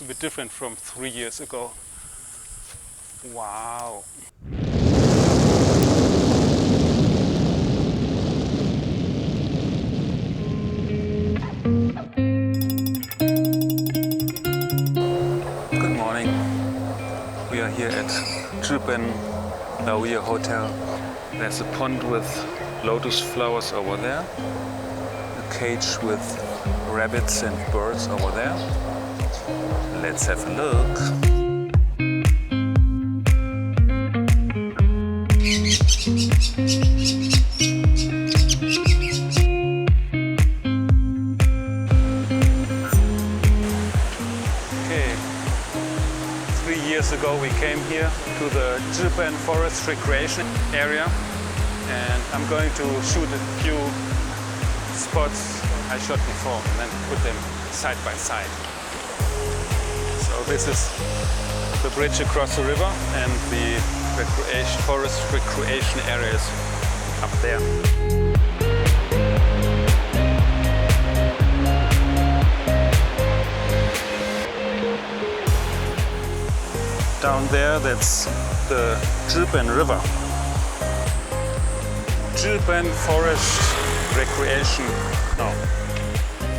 a bit different from 3 years ago. Wow. Good morning. We are here at Zhiben Hotel. There's a pond with lotus flowers over there. A cage with rabbits and birds over there. Let's have a look. Okay, 3 years ago we came here to the Zhiben Forest Recreation Area, and I'm going to shoot a few spots I shot before and then put them side by side. So this is the bridge across the river, and the forest recreation area is up there. Down there, that's the Zhiben River. Zhiben Forest Recreation,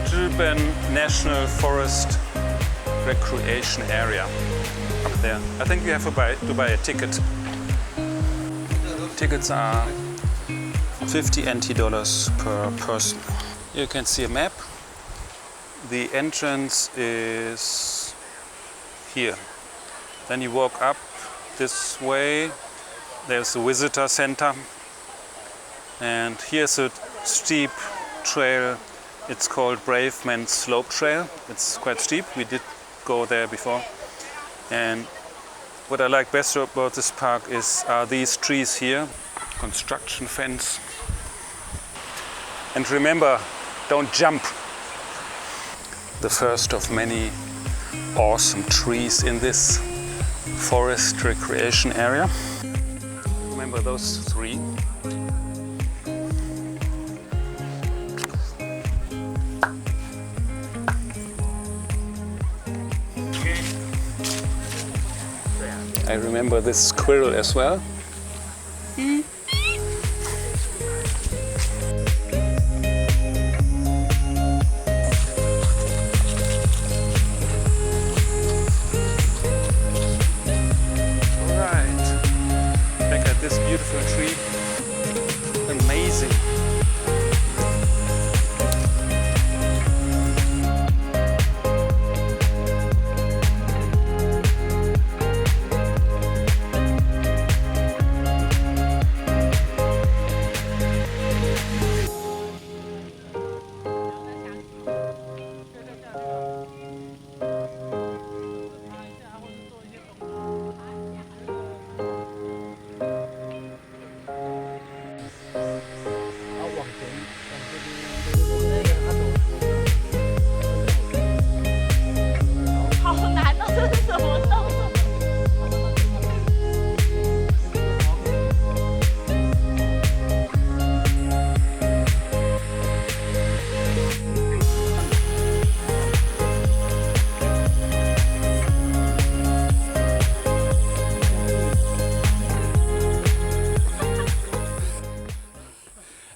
Zhiben National Forest Recreation Area up there. I think you have to buy a ticket. Tickets are 50 NT dollars per person. You can see a map. The entrance is here. Then you walk up this way. There's a visitor center. And here's a steep trail. It's called Brave Man's Slope Trail. It's quite steep. We did go there before. And what I like best about this park are these trees here. Construction fence. And remember, don't jump. The first of many awesome trees in this forest recreation area. Remember those three? I remember this squirrel as well. Alright, back at this beautiful tree. Amazing.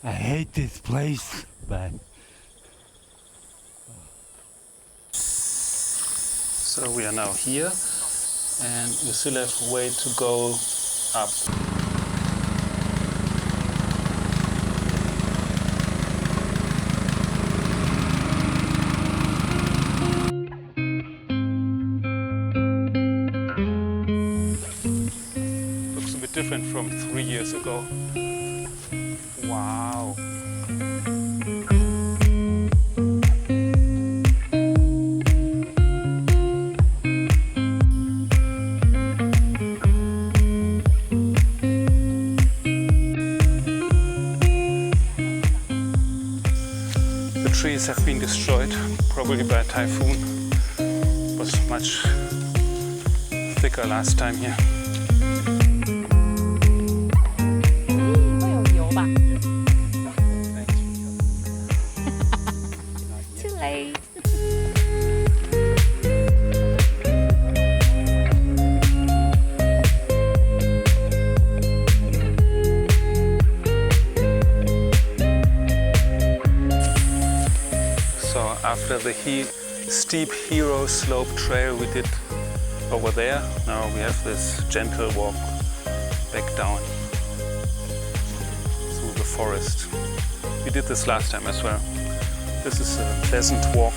I hate this place, but... So we are now here, and we still have a way to go up. Looks a bit different from 3 years ago. Wow. The trees have been destroyed, probably by a typhoon. It was much thicker last time here. Too late. after the steep hero slope trail we did over there, now we have this gentle walk back down through the forest. We did this last time as well. This is a pleasant walk.